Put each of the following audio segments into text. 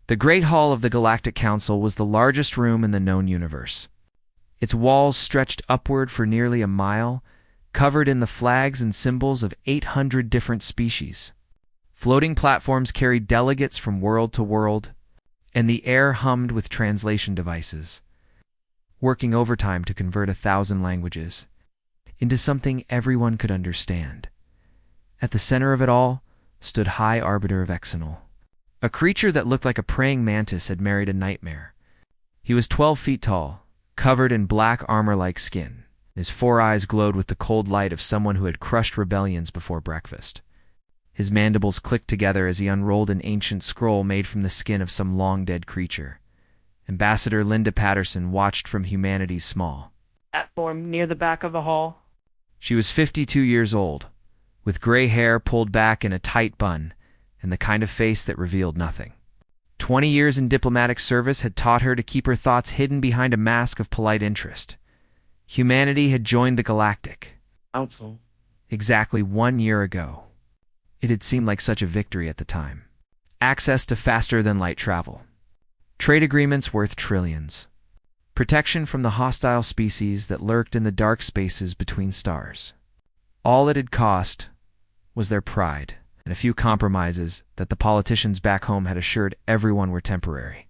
The Great Hall of the Galactic Council was the largest room in the known universe. Its walls stretched upward for nearly a mile, covered in the flags and symbols of 800 different species. Floating platforms carried delegates from world to world, and the air hummed with translation devices, working overtime to convert 1,000 languages into something everyone could understand. At the center of it all stood High Arbiter of Exenol. A creature that looked like a praying mantis had married a nightmare. He was 12 feet tall, covered in black armor-like skin. His 4 eyes glowed with the cold light of someone who had crushed rebellions before breakfast. His mandibles clicked together as he unrolled an ancient scroll made from the skin of some long-dead creature. Ambassador Linda Patterson watched from humanity's small platform near the back of the hall. She was 52 years old, with gray hair pulled back in a tight bun and the kind of face that revealed nothing. 20 years in diplomatic service had taught her to keep her thoughts hidden behind a mask of polite interest. Humanity had joined the Galactic Council exactly 1 year ago. It had seemed like such a victory at the time. Access to faster-than-light travel. Trade agreements worth trillions. Protection from the hostile species that lurked in the dark spaces between stars. All it had cost was their pride and a few compromises that the politicians back home had assured everyone were temporary.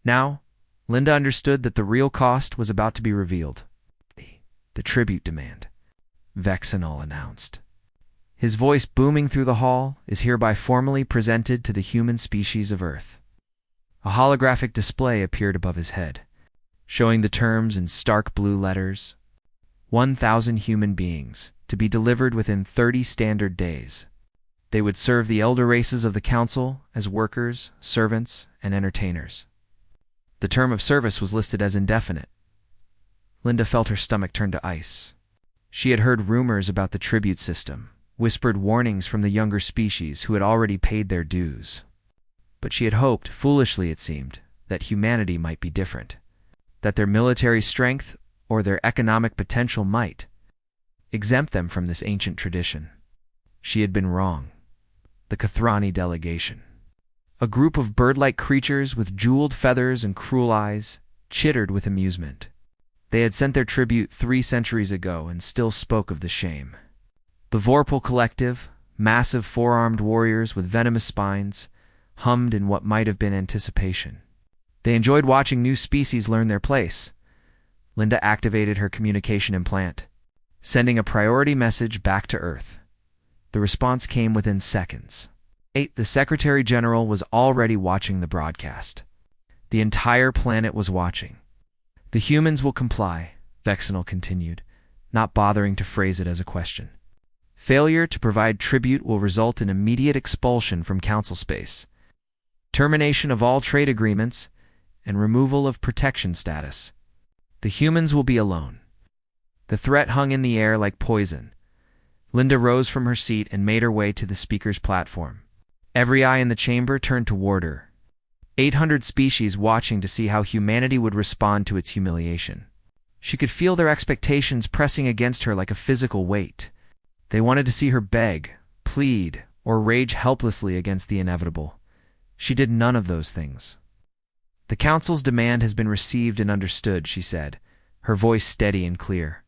Now, Linda understood that the real cost was about to be revealed. The tribute demand, Vexenol announced. His voice booming through the hall is hereby formally presented to the human species of Earth. A holographic display appeared above his head, showing the terms in stark blue letters. 1,000 human beings, to be delivered within 30 standard days. They would serve the elder races of the Council as workers, servants, and entertainers. The term of service was listed as indefinite. Linda felt her stomach turn to ice. She had heard rumors about the tribute system, whispered warnings from the younger species who had already paid their dues. But she had hoped, foolishly it seemed, that humanity might be different, that their military strength or their economic potential might exempt them from this ancient tradition. She had been wrong. The Kathrani delegation, a group of bird-like creatures with jeweled feathers and cruel eyes, chittered with amusement. They had sent their tribute 3 centuries ago and still spoke of the shame. The Vorpal Collective, massive 4-armed warriors with venomous spines, hummed in what might have been anticipation. They enjoyed watching new species learn their place. Linda activated her communication implant, sending a priority message back to Earth. The response came within seconds. The Secretary General was already watching the broadcast. The entire planet was watching. The humans will comply, Vexenol continued, not bothering to phrase it as a question. Failure to provide tribute will result in immediate expulsion from Council space, termination of all trade agreements, and removal of protection status. The humans will be alone. The threat hung in the air like poison. Linda rose from her seat and made her way to the speaker's platform. Every eye in the chamber turned toward her. 800 species watching to see how humanity would respond to its humiliation. She could feel their expectations pressing against her like a physical weight. They wanted to see her beg, plead, or rage helplessly against the inevitable. She did none of those things. The Council's demand has been received and understood, she said, her voice steady and clear.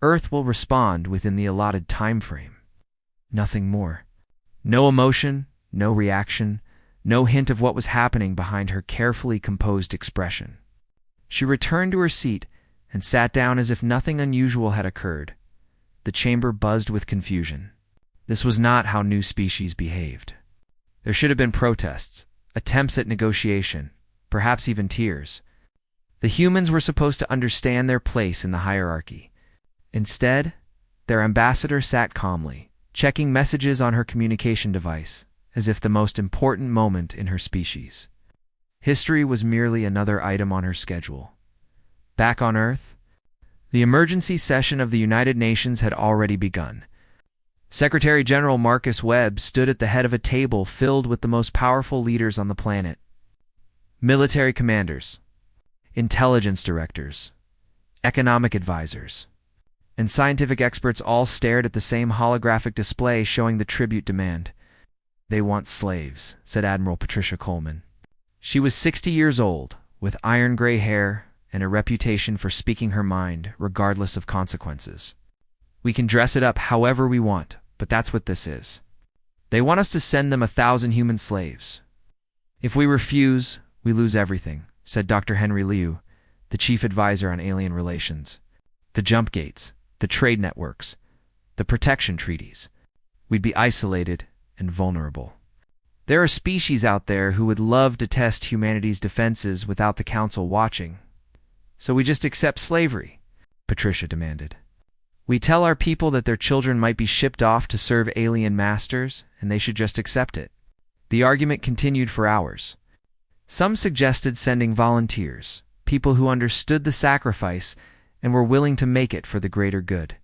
Earth will respond within the allotted time frame. Nothing more. No emotion, no reaction, no hint of what was happening behind her carefully composed expression. She returned to her seat and sat down as if nothing unusual had occurred. The chamber buzzed with confusion. This was not how new species behaved. There should have been protests, attempts at negotiation, perhaps even tears. The humans were supposed to understand their place in the hierarchy. Instead, their ambassador sat calmly, checking messages on her communication device, as if the most important moment in her species. History was merely another item on her schedule. Back on Earth, the emergency session of the United Nations had already begun. Secretary General Marcus Webb stood at the head of a table filled with the most powerful leaders on the planet. Military commanders, intelligence directors, economic advisors, and scientific experts all stared at the same holographic display showing the tribute demand. They want slaves, said Admiral Patricia Coleman. She was 60 years old, with iron gray hair and a reputation for speaking her mind regardless of consequences. We can dress it up however we want, but that's what this is. They want us to send them 1,000 human slaves. If we refuse, we lose everything, said Dr. Henry Liu, the chief advisor on alien relations. The jump gates, the trade networks, the protection treaties. We'd be isolated and vulnerable. There are species out there who would love to test humanity's defenses without the Council watching. So we just accept slavery, Patricia demanded. We tell our people that their children might be shipped off to serve alien masters, and they should just accept it. The argument continued for hours. Some suggested sending volunteers, people who understood the sacrifice and were willing to make it for the greater good.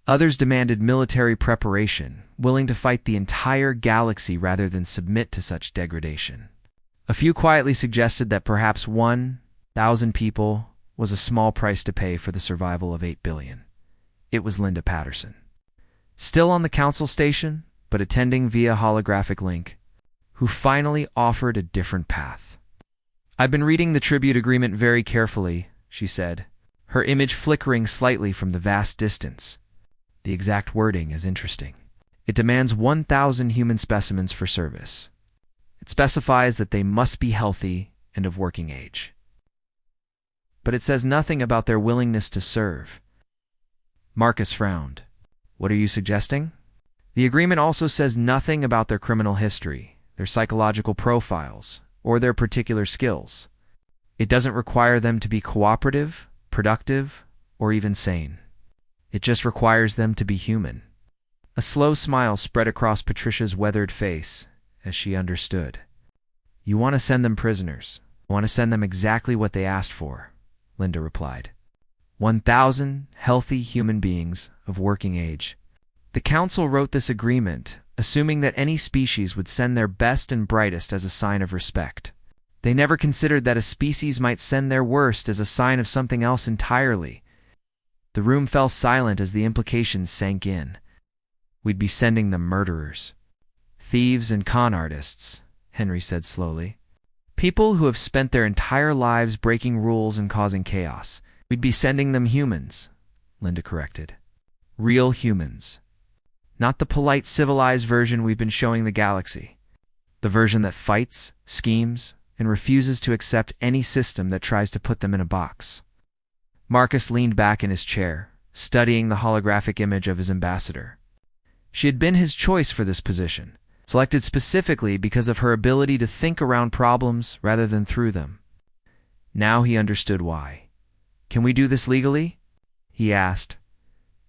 Others demanded military preparation, willing to fight the entire galaxy rather than submit to such degradation. A few quietly suggested that perhaps 1,000 people was a small price to pay for the survival of 8 billion. It was Linda Patterson. Still on the Council station, but attending via holographic link, who finally offered a different path. I've been reading the tribute agreement very carefully, she said, her image flickering slightly from the vast distance. The exact wording is interesting. It demands 1,000 human specimens for service. It specifies that they must be healthy and of working age. But it says nothing about their willingness to serve. Marcus frowned. What are you suggesting? The agreement also says nothing about their criminal history, their psychological profiles, or their particular skills. It doesn't require them to be cooperative, productive, or even sane. It just requires them to be human. A slow smile spread across Patricia's weathered face as she understood. You want to send them prisoners. You want to send them exactly what they asked for, Linda replied. 1,000 healthy human beings of working age. The Council wrote this agreement, assuming that any species would send their best and brightest as a sign of respect. They never considered that a species might send their worst as a sign of something else entirely. The room fell silent as the implications sank in. We'd be sending them murderers. Thieves and con artists, Henry said slowly. People who have spent their entire lives breaking rules and causing chaos. We'd be sending them humans, Linda corrected. Real humans. Not the polite, civilized version we've been showing the galaxy. The version that fights, schemes, and refuses to accept any system that tries to put them in a box. Marcus leaned back in his chair, studying the holographic image of his ambassador. She had been his choice for this position, selected specifically because of her ability to think around problems rather than through them. Now he understood why. Can we do this legally? He asked.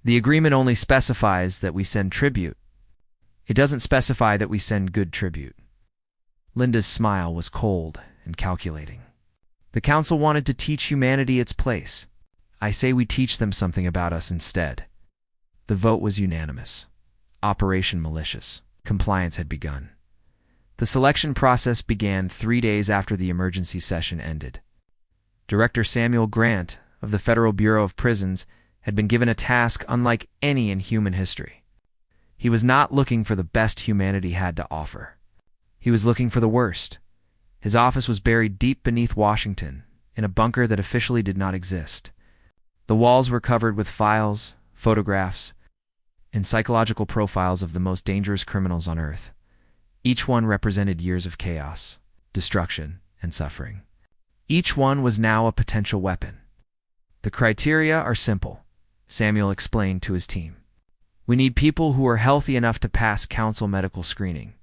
The agreement only specifies that we send tribute. It doesn't specify that we send good tribute. Linda's smile was cold and calculating. The Council wanted to teach humanity its place. I say we teach them something about us instead. The vote was unanimous. Operation Malicious. Compliance had begun. The selection process began 3 days after the emergency session ended. Director Samuel Grant of the Federal Bureau of Prisons had been given a task unlike any in human history. He was not looking for the best humanity had to offer. He was looking for the worst. His office was buried deep beneath Washington, in a bunker that officially did not exist. The walls were covered with files, photographs, and psychological profiles of the most dangerous criminals on Earth. Each one represented years of chaos, destruction, and suffering. Each one was now a potential weapon. The criteria are simple, Samuel explained to his team. We need people who are healthy enough to pass Council medical screening,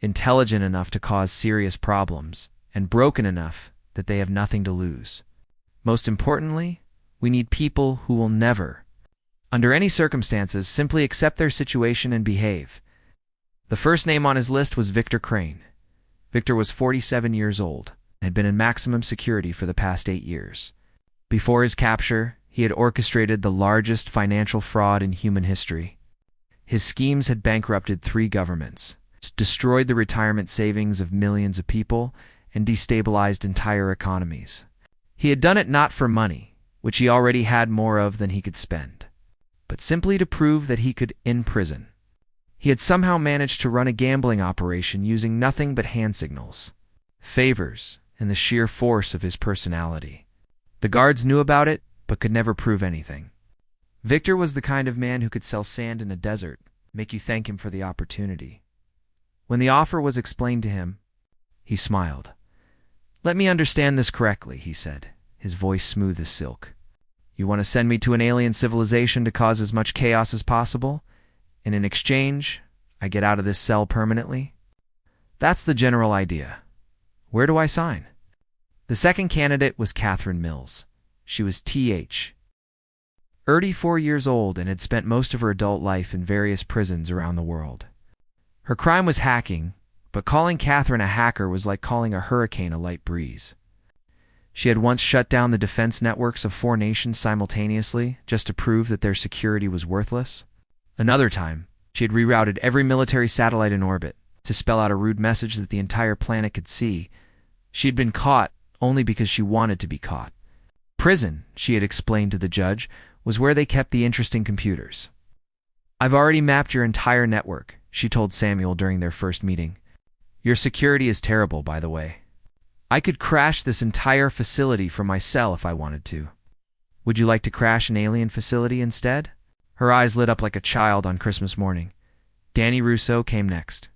intelligent enough to cause serious problems, and broken enough that they have nothing to lose. Most importantly, we need people who will never, under any circumstances, simply accept their situation and behave. The first name on his list was Victor Crane. Victor was 47 years old and had been in maximum security for the past 8 years. Before his capture, he had orchestrated the largest financial fraud in human history. His schemes had bankrupted 3 governments, destroyed the retirement savings of millions of people, and destabilized entire economies. He had done it not for money, which he already had more of than he could spend, but simply to prove that he could imprison. He had somehow managed to run a gambling operation using nothing but hand signals, favors, and the sheer force of his personality. The guards knew about it, but could never prove anything. Victor was the kind of man who could sell sand in a desert, make you thank him for the opportunity. When the offer was explained to him, he smiled. "Let me understand this correctly," he said, his voice smooth as silk. "You want to send me to an alien civilization to cause as much chaos as possible, and in exchange, I get out of this cell permanently?" "That's the general idea. Where do I sign?" The second candidate was Catherine Mills. She was 34 years old and had spent most of her adult life in various prisons around the world. Her crime was hacking, but calling Catherine a hacker was like calling a hurricane a light breeze. She had once shut down the defense networks of 4 nations simultaneously just to prove that their security was worthless. Another time, she had rerouted every military satellite in orbit to spell out a rude message that the entire planet could see. She had been caught only because she wanted to be caught. Prison, she had explained to the judge, was where they kept the interesting computers. "I've already mapped your entire network," she told Samuel during their first meeting. "Your security is terrible, by the way. I could crash this entire facility from my cell if I wanted to. Would you like to crash an alien facility instead?" Her eyes lit up like a child on Christmas morning. Danny Russo came next.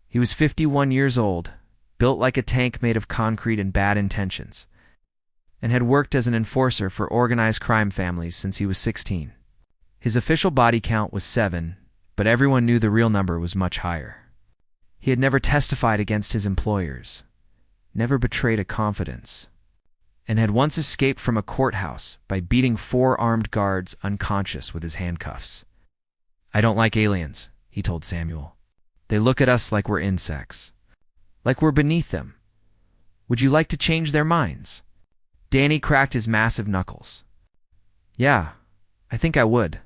He was 51 years old, built like a tank made of concrete and bad intentions, and had worked as an enforcer for organized crime families since he was 16. His official body count was 7, but everyone knew the real number was much higher. He had never testified against his employers, never betrayed a confidence, and had once escaped from a courthouse by beating 4 armed guards unconscious with his handcuffs. "I don't like aliens," he told Samuel. "They look at us like we're insects, like we're beneath them. Would you like to change their minds?" Danny cracked his massive knuckles. "Yeah, I think I would."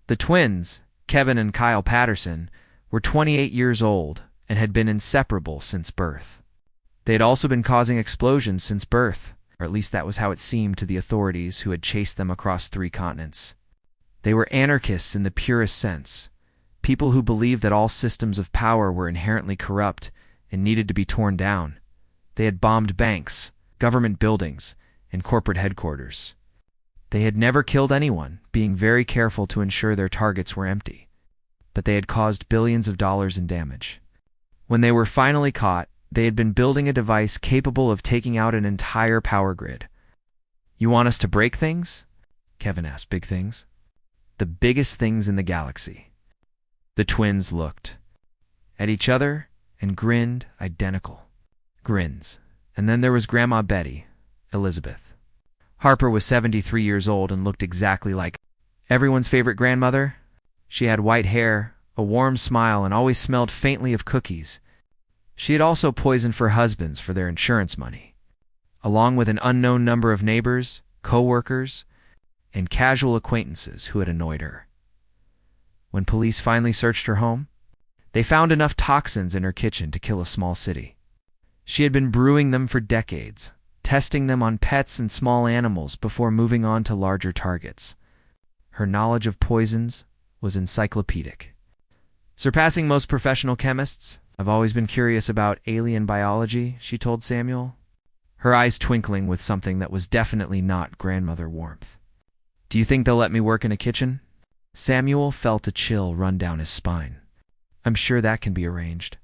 The twins, Kevin and Kyle Patterson, were 28 years old and had been inseparable since birth. They had also been causing explosions since birth, or at least that was how it seemed to the authorities who had chased them across 3 continents. They were anarchists in the purest sense, people who believed that all systems of power were inherently corrupt and needed to be torn down. They had bombed banks, government buildings, and corporate headquarters. They had never killed anyone, being very careful to ensure their targets were empty. But they had caused billions of dollars in damage. When they were finally caught, they had been building a device capable of taking out an entire power grid. "You want us to break things?" Kevin asked. "Big things?" "The biggest things in the galaxy." The twins looked at each other and grinned identical grins. And then there was Grandma Betty, Elizabeth. Harper was 73 years old and looked exactly like everyone's favorite grandmother. She had white hair, a warm smile, and always smelled faintly of cookies. She had also poisoned for husbands for their insurance money, along with an unknown number of neighbors, co-workers, and casual acquaintances who had annoyed her. When police finally searched her home, they found enough toxins in her kitchen to kill a small city. She had been brewing them for decades, testing them on pets and small animals before moving on to larger targets. Her knowledge of poisons was encyclopedic. "Surpassing most professional chemists, I've always been curious about alien biology," she told Samuel, her eyes twinkling with something that was definitely not grandmother warmth. "Do you think they'll let me work in a kitchen?" Samuel felt a chill run down his spine. "I'm sure that can be arranged."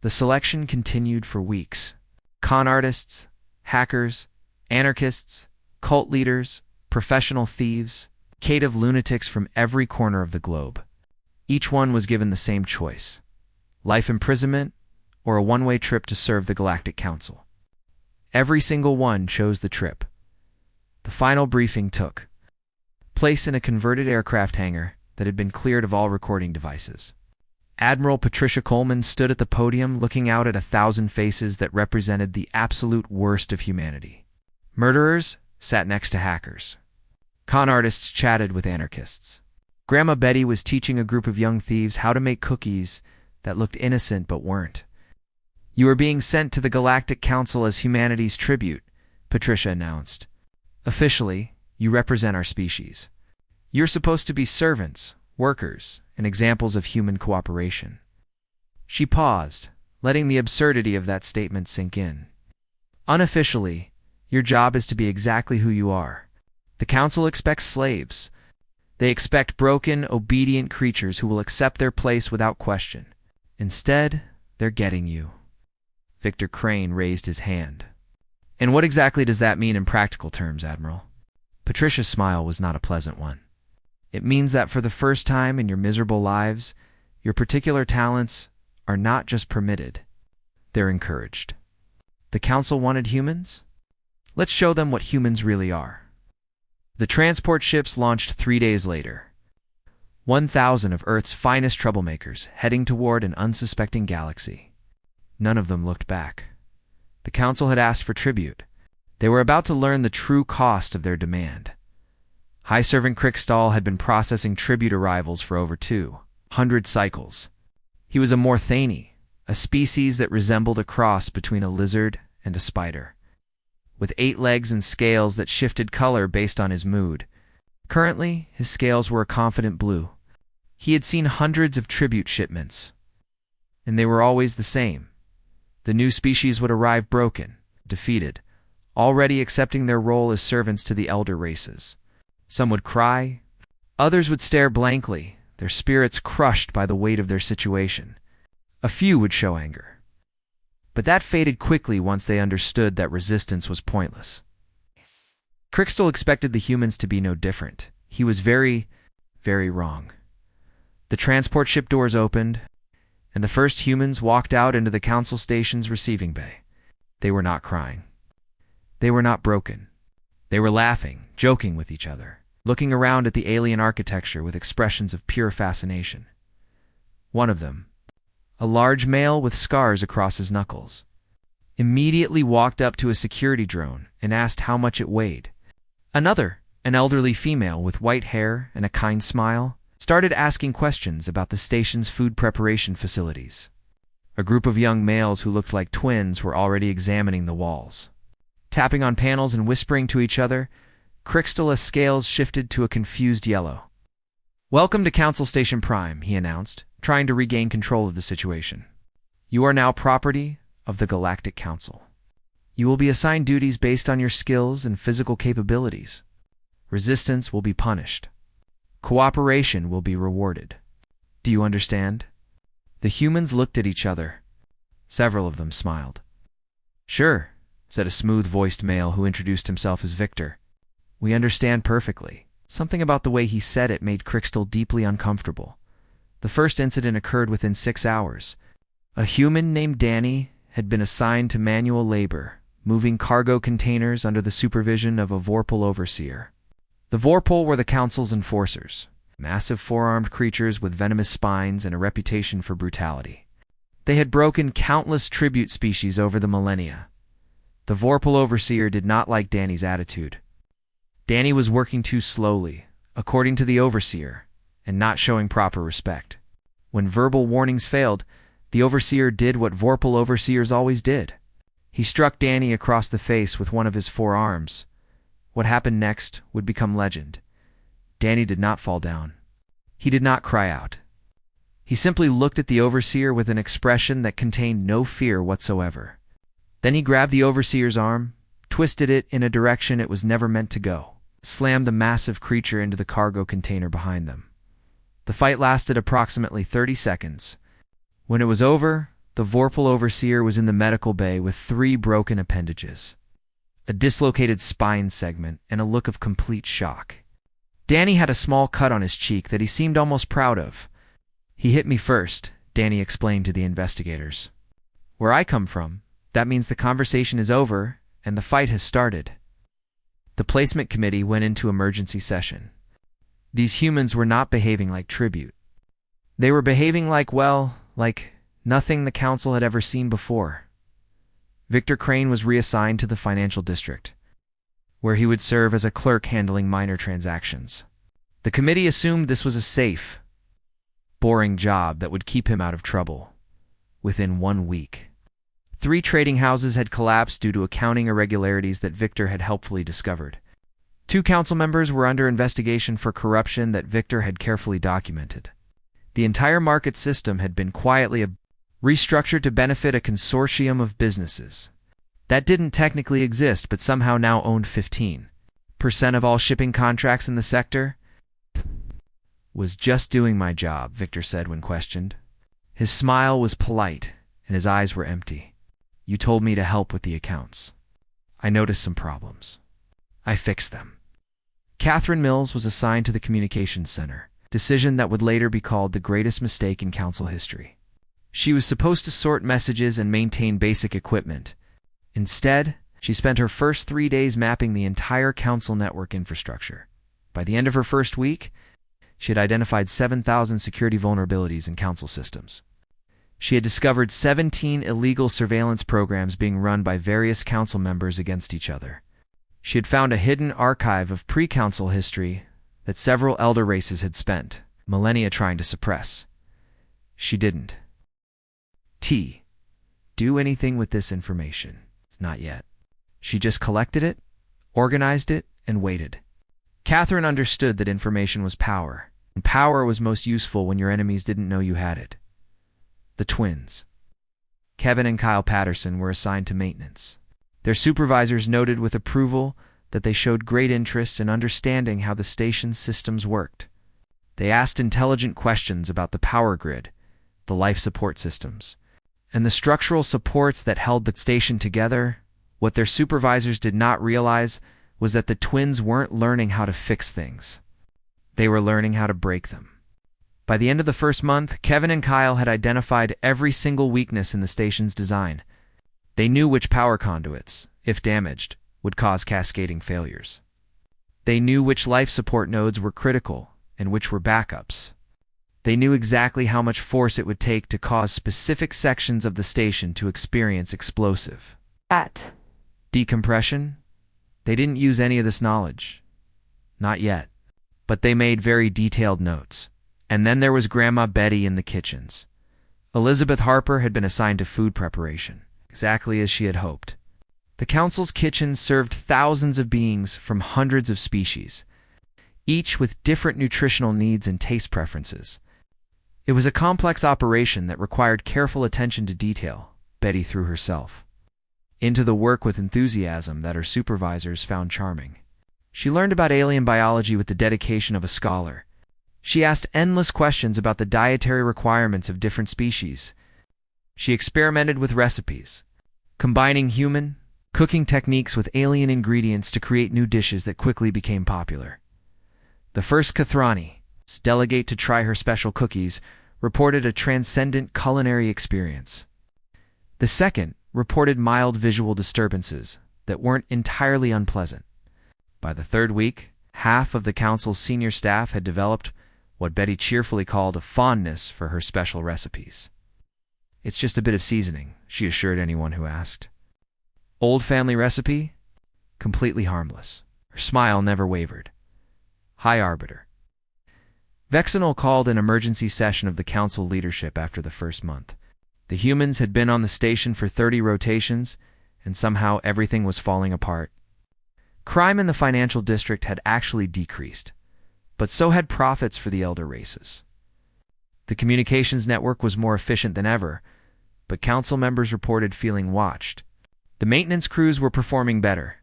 The selection continued for weeks. Con artists, hackers, anarchists, cult leaders, professional thieves, creative lunatics from every corner of the globe. Each one was given the same choice: life imprisonment or a one-way trip to serve the Galactic Council. Every single one chose the trip. The final briefing took place in a converted aircraft hangar that had been cleared of all recording devices. Admiral Patricia Coleman stood at the podium looking out at 1,000 faces that represented the absolute worst of humanity. Murderers sat next to hackers. Con artists chatted with anarchists. Grandma Betty was teaching a group of young thieves how to make cookies that looked innocent but weren't. "You are being sent to the Galactic Council as humanity's tribute," Patricia announced. "Officially, you represent our species. You're supposed to be servants, workers, and examples of human cooperation. She paused, letting the absurdity of that statement sink in. Unofficially, your job is to be exactly who you are. The Council expects slaves. They expect broken, obedient creatures who will accept their place without question. Instead, they're getting you. Victor Crane raised his hand. And what exactly does that mean in practical terms, Admiral? Patricia's smile was not a pleasant one. It means that for the first time in your miserable lives, your particular talents are not just permitted, they're encouraged. The Council wanted humans? Let's show them what humans really are. The transport ships launched 3 days later. 1,000 of Earth's finest troublemakers heading toward an unsuspecting galaxy. None of them looked back. The Council had asked for tribute. They were about to learn the true cost of their demand. High Servant Crickstall had been processing tribute arrivals for over 200 cycles. He was a Morthani, a species that resembled a cross between a lizard and a spider, with 8 legs and scales that shifted color based on his mood. Currently, his scales were a confident blue. He had seen hundreds of tribute shipments, and they were always the same. The new species would arrive broken, defeated, already accepting their role as servants to the elder races. Some would cry, others would stare blankly, their spirits crushed by the weight of their situation. A few would show anger. But that faded quickly once they understood that resistance was pointless. Crickstall expected the humans to be no different. He was very, very wrong. The transport ship doors opened, and the first humans walked out into the Council Station's receiving bay. They were not crying. They were not broken. They were laughing, joking with each other, looking around at the alien architecture with expressions of pure fascination. One of them, a large male with scars across his knuckles, immediately walked up to a security drone and asked how much it weighed. Another, an elderly female with white hair and a kind smile, started asking questions about the station's food preparation facilities. A group of young males who looked like twins were already examining the walls. Tapping on panels and whispering to each other, Crickstall's scales shifted to a confused yellow. "Welcome to Council Station Prime," he announced, trying to regain control of the situation. "You are now property of the Galactic Council. You will be assigned duties based on your skills and physical capabilities. Resistance will be punished. Cooperation will be rewarded. Do you understand?" The humans looked at each other. Several of them smiled. "Sure," said a smooth-voiced male who introduced himself as Victor. "We understand perfectly." Something about the way he said it made Crickstall deeply uncomfortable. The first incident occurred within 6 hours. A human named Danny had been assigned to manual labor, moving cargo containers under the supervision of a Vorpal overseer. The Vorpal were the Council's enforcers, massive four-armed creatures with venomous spines and a reputation for brutality. They had broken countless tribute species over the millennia. The Vorpal overseer did not like Danny's attitude. Danny was working too slowly, according to the overseer, and not showing proper respect. When verbal warnings failed, the overseer did what Vorpal overseers always did. He struck Danny across the face with one of his 4 arms. What happened next would become legend. Danny did not fall down. He did not cry out. He simply looked at the overseer with an expression that contained no fear whatsoever. Then he grabbed the overseer's arm, twisted it in a direction it was never meant to go, slammed the massive creature into the cargo container behind them. The fight lasted approximately 30 seconds. When it was over, the Vorpal overseer was in the medical bay with 3 broken appendages, a dislocated spine segment, and a look of complete shock. Danny had a small cut on his cheek that he seemed almost proud of. "He hit me first," Danny explained to the investigators. "Where I come from, that means the conversation is over and the fight has started." The placement committee went into emergency session. These humans were not behaving like tribute. They were behaving like nothing the Council had ever seen before. Victor Crane was reassigned to the financial district, where he would serve as a clerk handling minor transactions. The committee assumed this was a safe, boring job that would keep him out of trouble. Within 1 week, 3 trading houses had collapsed due to accounting irregularities that Victor had helpfully discovered. Two council members were under investigation for corruption that Victor had carefully documented. The entire market system had been quietly restructured to benefit a consortium of businesses that didn't technically exist but somehow now owned 15% of all shipping contracts in the sector. Was just doing my job, Victor said when questioned. His smile was polite, and his eyes were empty. You told me to help with the accounts. I noticed some problems. I fixed them. Catherine Mills was assigned to the communications center, decision that would later be called the greatest mistake in council history. She was supposed to sort messages and maintain basic equipment. Instead, she spent her first 3 days mapping the entire council network infrastructure. By the end of her first week, she had identified 7,000 security vulnerabilities in council systems. She had discovered 17 illegal surveillance programs being run by various council members against each other. She had found a hidden archive of pre-council history that several elder races had spent millennia trying to suppress. She didn't do anything with this information. Not yet. She just collected it, organized it, and waited. Catherine understood that information was power, and power was most useful when your enemies didn't know you had it. The twins, Kevin and Kyle Patterson, were assigned to maintenance. Their supervisors noted with approval that they showed great interest in understanding how the station's systems worked. They asked intelligent questions about the power grid, the life support systems, and the structural supports that held the station together. What their supervisors did not realize was that the twins weren't learning how to fix things. They were learning how to break them. By the end of the first month, Kevin and Kyle had identified every single weakness in the station's design. They knew which power conduits, if damaged, would cause cascading failures. They knew which life support nodes were critical and which were backups. They knew exactly how much force it would take to cause specific sections of the station to experience explosive decompression. They didn't use any of this knowledge. Not yet. But they made very detailed notes. And then there was Grandma Betty in the kitchens. Elizabeth Harper had been assigned to food preparation, exactly as she had hoped. The council's kitchens served thousands of beings from hundreds of species, each with different nutritional needs and taste preferences. It was a complex operation that required careful attention to detail. Betty threw herself into the work with enthusiasm that her supervisors found charming. She learned about alien biology with the dedication of a scholar. She asked endless questions about the dietary requirements of different species. She experimented with recipes, combining human cooking techniques with alien ingredients to create new dishes that quickly became popular. The first Kathrani, delegate to try her special cookies, reported a transcendent culinary experience. The second reported mild visual disturbances that weren't entirely unpleasant. By the third week, half of the council's senior staff had developed what Betty cheerfully called a fondness for her special recipes. It's just a bit of seasoning, she assured anyone who asked. Old family recipe? Completely harmless. Her smile never wavered. High Arbiter. Vexenol called an emergency session of the council leadership after the first month. The humans had been on the station for 30 rotations, and somehow everything was falling apart. Crime in the financial district had actually decreased, but so had profits for the elder races. The communications network was more efficient than ever, but council members reported feeling watched. The maintenance crews were performing better,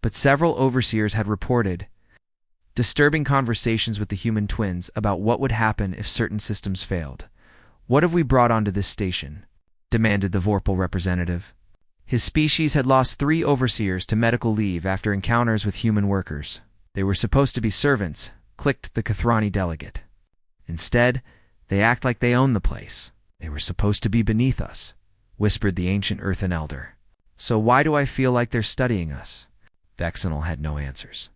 but several overseers had reported disturbing conversations with the human twins about what would happen if certain systems failed. "What have we brought onto this station?" demanded the Vorpal representative. His species had lost 3 overseers to medical leave after encounters with human workers. They were supposed to be servants, clicked the Kathrani delegate. Instead, they act like they own the place. They were supposed to be beneath us, whispered the ancient earthen elder. So why do I feel like they're studying us? Vexenol had no answers.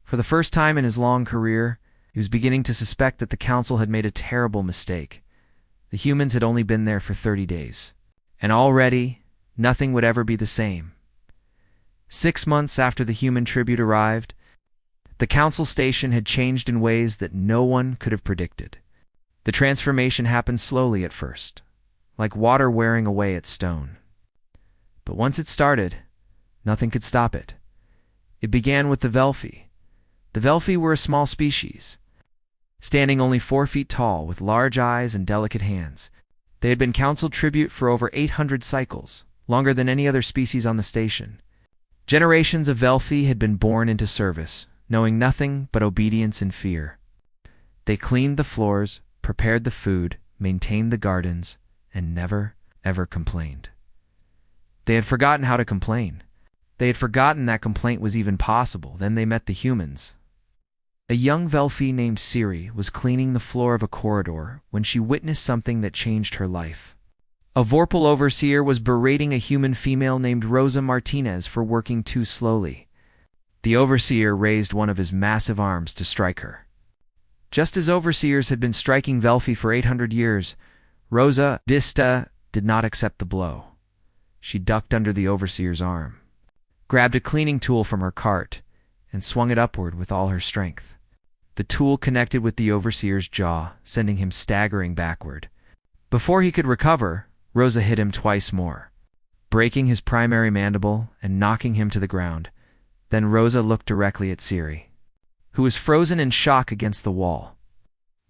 For the first time in his long career, he was beginning to suspect that the council had made a terrible mistake. The humans had only been there for 30 days, and already nothing would ever be the same. 6 months after the human tribute arrived, the council station had changed in ways that no one could have predicted. The transformation happened slowly at first, like water wearing away at stone. But once it started, nothing could stop it. It began with the Velphi, The Velfi were a small species, standing only 4 feet tall with large eyes and delicate hands. They had been council tribute for over 800 cycles, longer than any other species on the station. Generations of Velfi had been born into service, knowing nothing but obedience and fear. They cleaned the floors, prepared the food, maintained the gardens, and never, ever complained. They had forgotten how to complain. They had forgotten that complaint was even possible. Then they met the humans. A young Velfi named Siri was cleaning the floor of a corridor when she witnessed something that changed her life. A Vorpal overseer was berating a human female named Rosa Martinez for working too slowly. The overseer raised one of his massive arms to strike her. Just as overseers had been striking Velfi for 800 years, Rosa Dista did not accept the blow. She ducked under the overseer's arm, grabbed a cleaning tool from her cart, and swung it upward with all her strength. The tool connected with the overseer's jaw, sending him staggering backward. Before he could recover, Rosa hit him twice more, breaking his primary mandible and knocking him to the ground. Then Rosa looked directly at Siri, who was frozen in shock against the wall.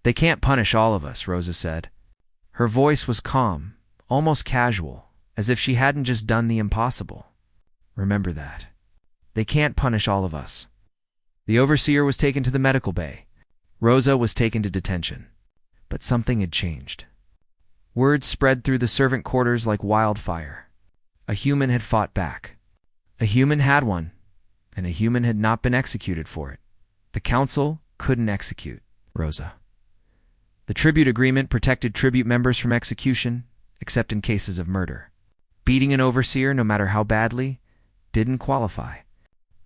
"They can't punish all of us," Rosa said. Her voice was calm, almost casual, as if she hadn't just done the impossible. "Remember that. They can't punish all of us." The overseer was taken to the medical bay. Rosa was taken to detention. But something had changed. Word spread through the servant quarters like wildfire. A human had fought back. A human had won, and a human had not been executed for it. The council couldn't execute Rosa. The tribute agreement protected tribute members from execution, except in cases of murder. Beating an overseer, no matter how badly, didn't qualify.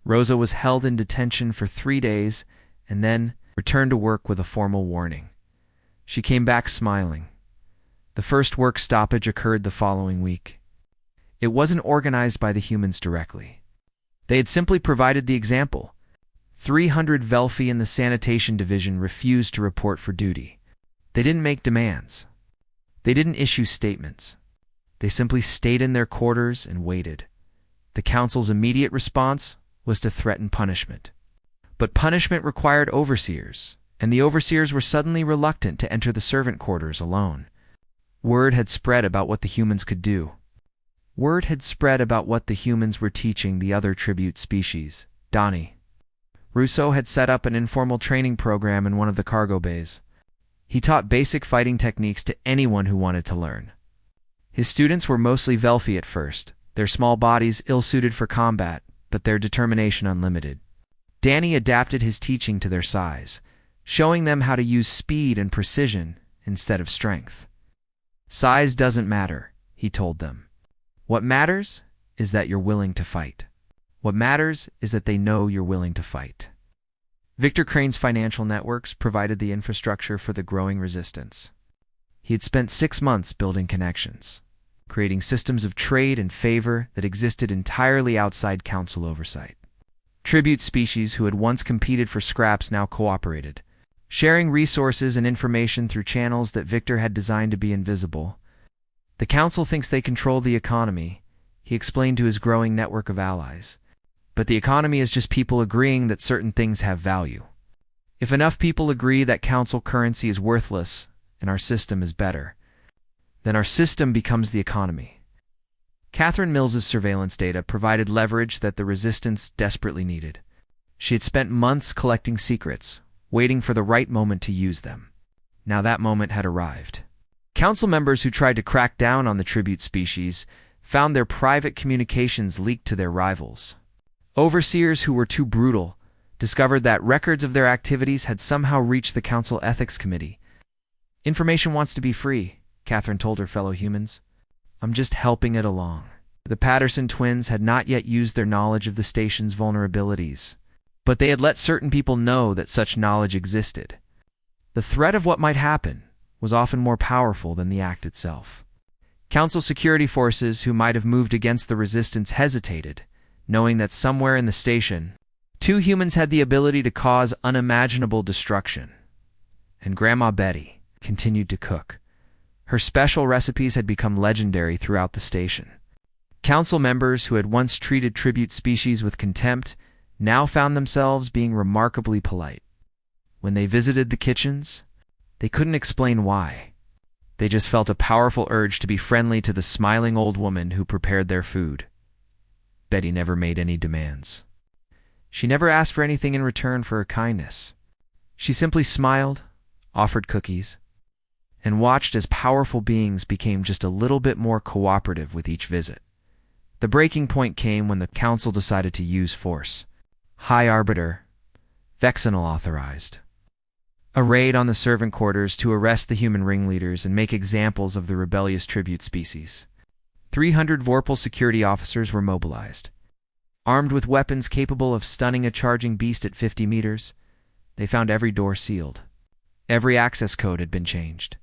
Rosa was held in detention for 3 days and then returned to work with a formal warning. She came back smiling. The first work stoppage occurred the following week. It wasn't organized by the humans directly. They had simply provided the example. 300 Velfi in the sanitation division refused to report for duty. They didn't make demands. They didn't issue statements. They simply stayed in their quarters and waited. The council's immediate response was to threaten punishment. But punishment required overseers, and the overseers were suddenly reluctant to enter the servant quarters alone. Word had spread about what the humans could do. Word had spread about what the humans were teaching the other tribute species. Donnie Russo had set up an informal training program in one of the cargo bays. He taught basic fighting techniques to anyone who wanted to learn. His students were mostly Velfi at first, their small bodies ill-suited for combat, but their determination unlimited. Danny adapted his teaching to their size, showing them how to use speed and precision instead of strength. "Size doesn't matter," he told them. "What matters is that you're willing to fight. What matters is that they know you're willing to fight." Victor Crane's financial networks provided the infrastructure for the growing resistance. He had spent 6 months building connections, creating systems of trade and favor that existed entirely outside council oversight. Tribute species who had once competed for scraps now cooperated, sharing resources and information through channels that Victor had designed to be invisible. "The council thinks they control the economy," he explained to his growing network of allies. "But the economy is just people agreeing that certain things have value. If enough people agree that council currency is worthless and our system is better, then our system becomes the economy." Catherine Mills's surveillance data provided leverage that the resistance desperately needed. She had spent months collecting secrets, waiting for the right moment to use them. Now that moment had arrived. Council members who tried to crack down on the tribute species found their private communications leaked to their rivals. Overseers who were too brutal discovered that records of their activities had somehow reached the Council Ethics Committee. "Information wants to be free," Catherine told her fellow humans. "I'm just helping it along." The Patterson twins had not yet used their knowledge of the station's vulnerabilities, but they had let certain people know that such knowledge existed. The threat of what might happen was often more powerful than the act itself. Council security forces who might have moved against the resistance hesitated, knowing that somewhere in the station, 2 humans had the ability to cause unimaginable destruction. And Grandma Betty continued to cook. Her special recipes had become legendary throughout the station. Council members who had once treated tribute species with contempt now found themselves being remarkably polite. When they visited the kitchens, they couldn't explain why. They just felt a powerful urge to be friendly to the smiling old woman who prepared their food. Betty never made any demands. She never asked for anything in return for her kindness. She simply smiled, offered cookies, and watched as powerful beings became just a little bit more cooperative with each visit. The breaking point came when the council decided to use force. High Arbiter Vexenal authorized a raid on the servant quarters to arrest the human ringleaders and make examples of the rebellious tribute species. 300 Vorpal security officers were mobilized. Armed with weapons capable of stunning a charging beast at 50 meters, they found every door sealed. Every access code had been changed.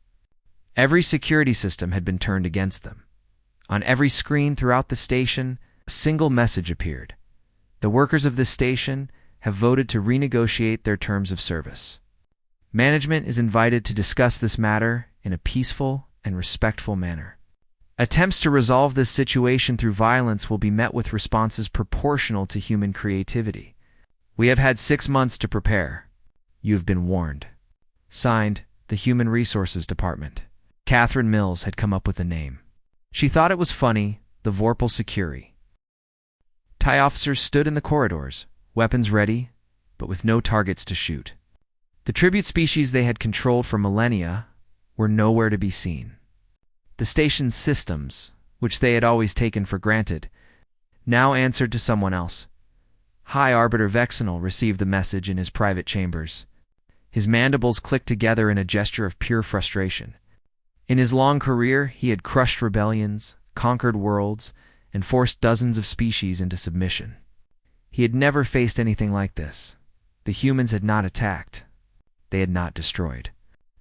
Every security system had been turned against them. On every screen throughout the station, a single message appeared. The workers of this station have voted to renegotiate their terms of service. Management is invited to discuss this matter in a peaceful and respectful manner. Attempts to resolve this situation through violence will be met with responses proportional to human creativity. We have had 6 months to prepare. You have been warned. Signed, the Human Resources Department. Catherine Mills had come up with a name. She thought it was funny, the Vorpal Security. TIE officers stood in the corridors, weapons ready, but with no targets to shoot. The tribute species they had controlled for millennia were nowhere to be seen. The station's systems, which they had always taken for granted, now answered to someone else. High Arbiter Vexenal received the message in his private chambers. His mandibles clicked together in a gesture of pure frustration. In his long career, he had crushed rebellions, conquered worlds, and forced dozens of species into submission. He had never faced anything like this. The humans had not attacked. They had not destroyed.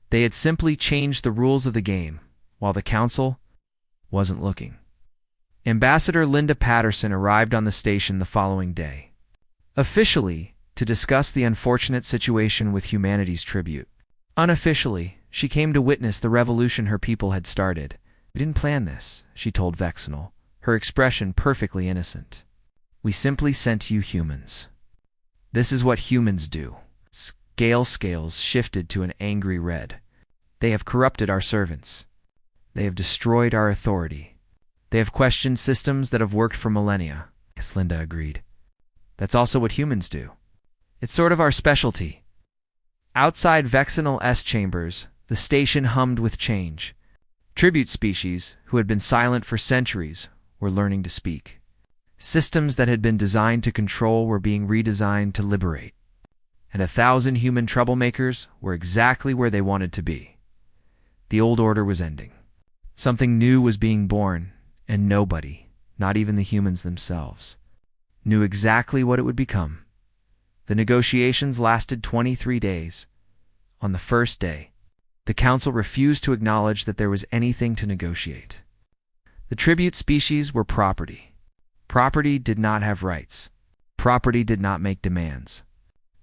They had simply changed the rules of the game, while the council wasn't looking. Ambassador Linda Patterson arrived on the station the following day. Officially, to discuss the unfortunate situation with humanity's tribute. Unofficially, she came to witness the revolution her people had started. We didn't plan this, she told Vexenal, her expression perfectly innocent. We simply sent you humans. This is what humans do. Scales shifted to an angry red. They have corrupted our servants. They have destroyed our authority. They have questioned systems that have worked for millennia. Yes, Linda agreed. That's also what humans do. It's sort of our specialty. Outside Vexenal-S chambers, the station hummed with change. Tribute species, who had been silent for centuries, were learning to speak. Systems that had been designed to control were being redesigned to liberate. And 1,000 human troublemakers were exactly where they wanted to be. The old order was ending. Something new was being born, and nobody, not even the humans themselves, knew exactly what it would become. The negotiations lasted 23 days. On the first day, the council refused to acknowledge that there was anything to negotiate. The tribute species were property. Property did not have rights. Property did not make demands.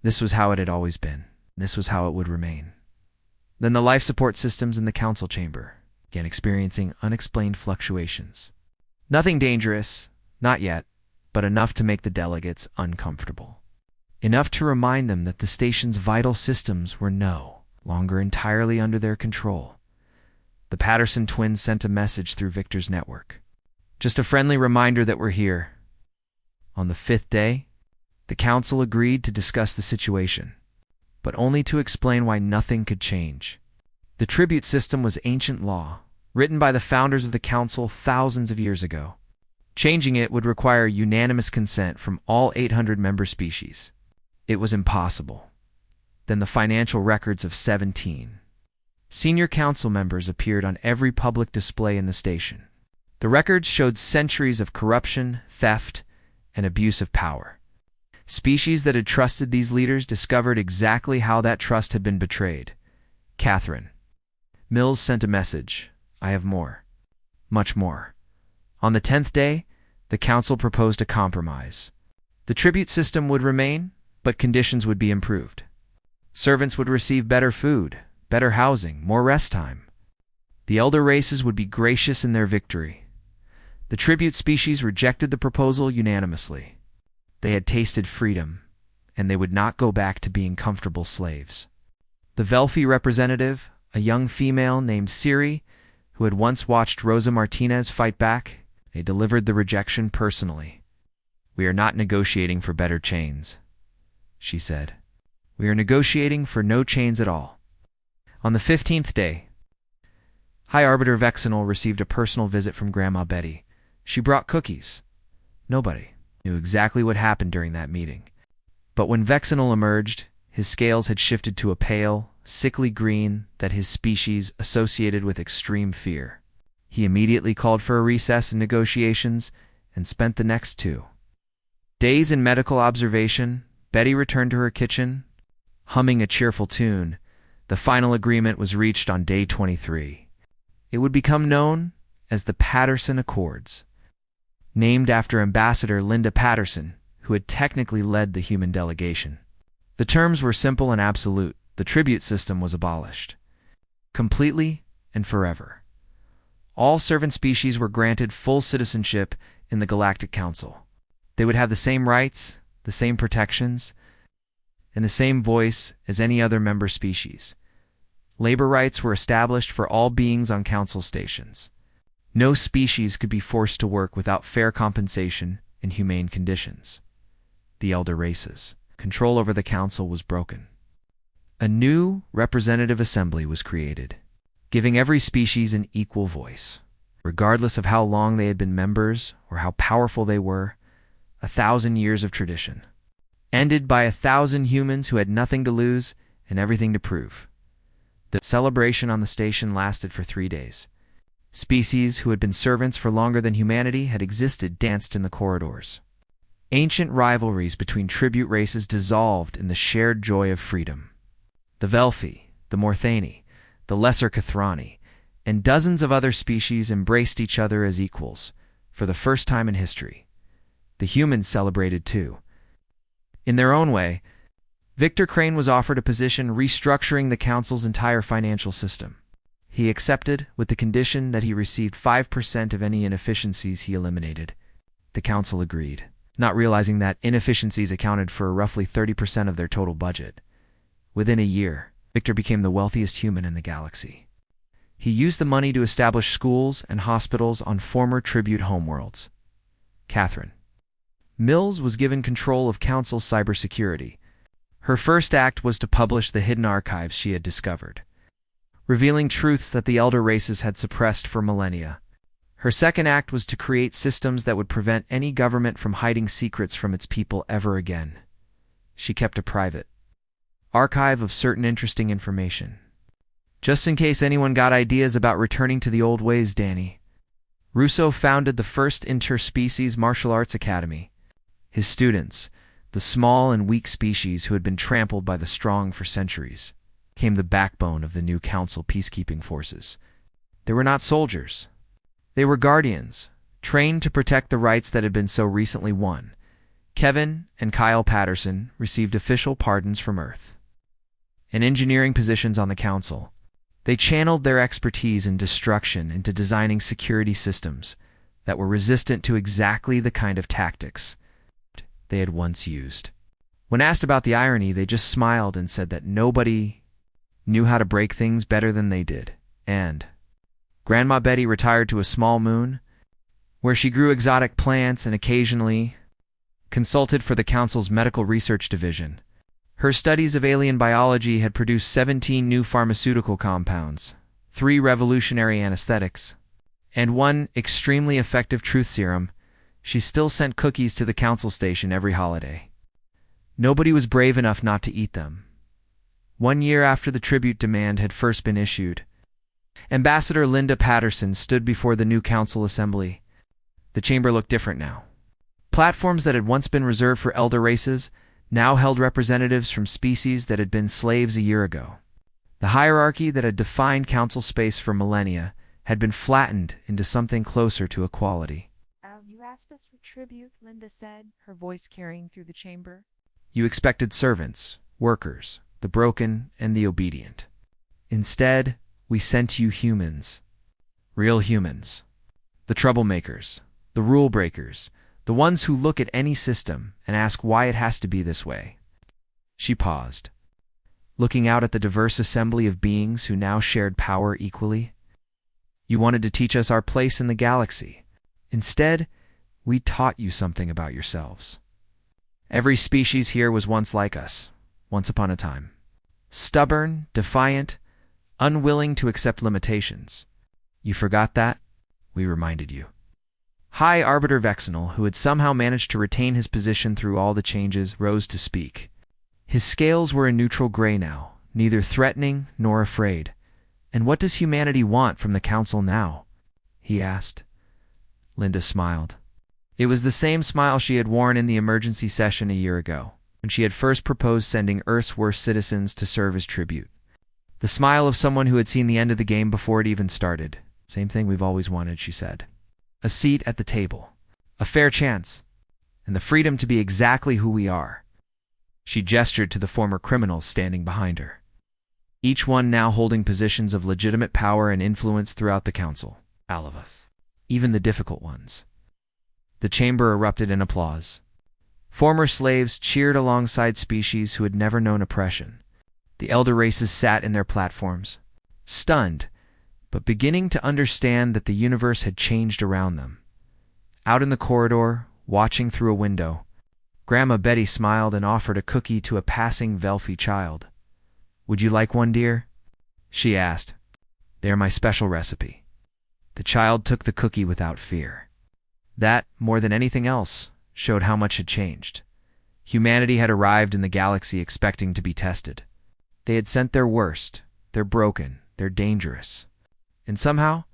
This was how it had always been. This was how it would remain. Then the life support systems in the council chamber began experiencing unexplained fluctuations. Nothing dangerous, not yet, but enough to make the delegates uncomfortable. Enough to remind them that the station's vital systems were no longer entirely under their control. The Patterson twins sent a message through Victor's network. Just a friendly reminder that we're here. On the 5th day, the council agreed to discuss the situation, but only to explain why nothing could change. The tribute system was ancient law, written by the founders of the council thousands of years ago. Changing it would require unanimous consent from all 800 member species. It was impossible. Then the financial records of 17 senior council members appeared on every public display in the station. The records showed centuries of corruption, theft, and abuse of power. Species that had trusted these leaders discovered exactly how that trust had been betrayed. Catherine Mills sent a message. I have more. Much more. On the 10th day, the council proposed a compromise. The tribute system would remain, but conditions would be improved. Servants would receive better food, better housing, more rest time. The elder races would be gracious in their victory. The tribute species rejected the proposal unanimously. They had tasted freedom, and they would not go back to being comfortable slaves. The Velphi representative, a young female named Siri, who had once watched Rosa Martinez fight back, they delivered the rejection personally. "We are not negotiating for better chains," she said. "We are negotiating for no chains at all." On the 15th day, High Arbiter Vexenol received a personal visit from Grandma Betty. She brought cookies. Nobody knew exactly what happened during that meeting. But when Vexenol emerged, his scales had shifted to a pale, sickly green that his species associated with extreme fear. He immediately called for a recess in negotiations and spent the next 2 days in medical observation. Betty returned to her kitchen, humming a cheerful tune. The final agreement was reached on day 23. It would become known as the Patterson Accords, named after Ambassador Linda Patterson, who had technically led the human delegation. The terms were simple and absolute. The tribute system was abolished, completely and forever. All servant species were granted full citizenship in the Galactic Council. They would have the same rights, the same protections, and the same voice as any other member species. Labor rights were established for all beings on council stations. No species could be forced to work without fair compensation and humane conditions. The elder races' control over the council was broken. A new representative assembly was created, giving every species an equal voice, regardless of how long they had been members or how powerful they were. 1,000 years of tradition ended by 1,000 humans who had nothing to lose and everything to prove. The celebration on the station lasted for 3 days. Species who had been servants for longer than humanity had existed danced in the corridors. Ancient rivalries between tribute races dissolved in the shared joy of freedom. The Velphi, the Morthani, the Lesser Kathrani, and dozens of other species embraced each other as equals for the first time in history. The humans celebrated too. In their own way, Victor Crane was offered a position restructuring the Council's entire financial system. He accepted, with the condition that he received 5% of any inefficiencies he eliminated. The Council agreed, not realizing that inefficiencies accounted for roughly 30% of their total budget. Within a year, Victor became the wealthiest human in the galaxy. He used the money to establish schools and hospitals on former tribute homeworlds. Catherine Mills was given control of Council's cybersecurity. Her first act was to publish the hidden archives she had discovered, revealing truths that the elder races had suppressed for millennia. Her second act was to create systems that would prevent any government from hiding secrets from its people ever again. She kept a private archive of certain interesting information, just in case anyone got ideas about returning to the old ways. Danny Russo founded the first interspecies martial arts academy. His students, the small and weak species who had been trampled by the strong for centuries, became the backbone of the new council peacekeeping forces. They were not soldiers. They were guardians, trained to protect the rights that had been so recently won. Kevin and Kyle Patterson received official pardons from Earth and engineering positions on the council. They channeled their expertise in destruction into designing security systems that were resistant to exactly the kind of tactics they had once used. When asked about the irony, they just smiled and said that nobody knew how to break things better than they did. And Grandma Betty retired to a small moon, where she grew exotic plants and occasionally consulted for the Council's medical research division. Her studies of alien biology had produced 17 new pharmaceutical compounds, 3 revolutionary anesthetics, and 1 extremely effective truth serum. She still sent cookies to the council station every holiday. Nobody was brave enough not to eat them. 1 year after the tribute demand had first been issued, Ambassador Linda Patterson stood before the new council assembly. The chamber looked different now. Platforms that had once been reserved for elder races now held representatives from species that had been slaves a year ago. The hierarchy that had defined council space for millennia had been flattened into something closer to equality. You asked us for tribute, Linda said, her voice carrying through the chamber. You expected servants, workers, the broken, and the obedient. Instead, we sent you humans. Real humans. The troublemakers, the rule breakers, the ones who look at any system and ask why it has to be this way. She paused, looking out at the diverse assembly of beings who now shared power equally. You wanted to teach us our place in the galaxy. Instead, we taught you something about yourselves. Every species here was once like us, once upon a time. Stubborn, defiant, unwilling to accept limitations. You forgot that? We reminded you. High Arbiter Vexenal, who had somehow managed to retain his position through all the changes, rose to speak. His scales were a neutral gray now, neither threatening nor afraid. And what does humanity want from the Council now? He asked. Linda smiled. It was the same smile she had worn in the emergency session a year ago, when she had first proposed sending Earth's worst citizens to serve as tribute. The smile of someone who had seen the end of the game before it even started. Same thing we've always wanted, she said. A seat at the table, a fair chance, and the freedom to be exactly who we are. She gestured to the former criminals standing behind her, each one now holding positions of legitimate power and influence throughout the Council. All of us. Even the difficult ones. The chamber erupted in applause. Former slaves cheered alongside species who had never known oppression. The elder races sat in their platforms, stunned, but beginning to understand that the universe had changed around them. Out in the corridor, watching through a window, Grandma Betty smiled and offered a cookie to a passing Velfy child. Would you like one, dear? She asked. They're my special recipe. The child took the cookie without fear. That, more than anything else, showed how much had changed. Humanity had arrived in the galaxy expecting to be tested. They had sent their worst, their broken, their dangerous. And somehow,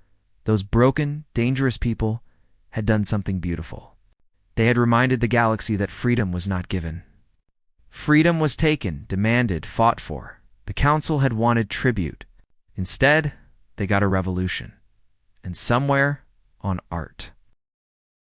those broken, dangerous people had done something beautiful. They had reminded the galaxy that freedom was not given. Freedom was taken, demanded, fought for. The Council had wanted tribute. Instead, they got a revolution. And somewhere, on art.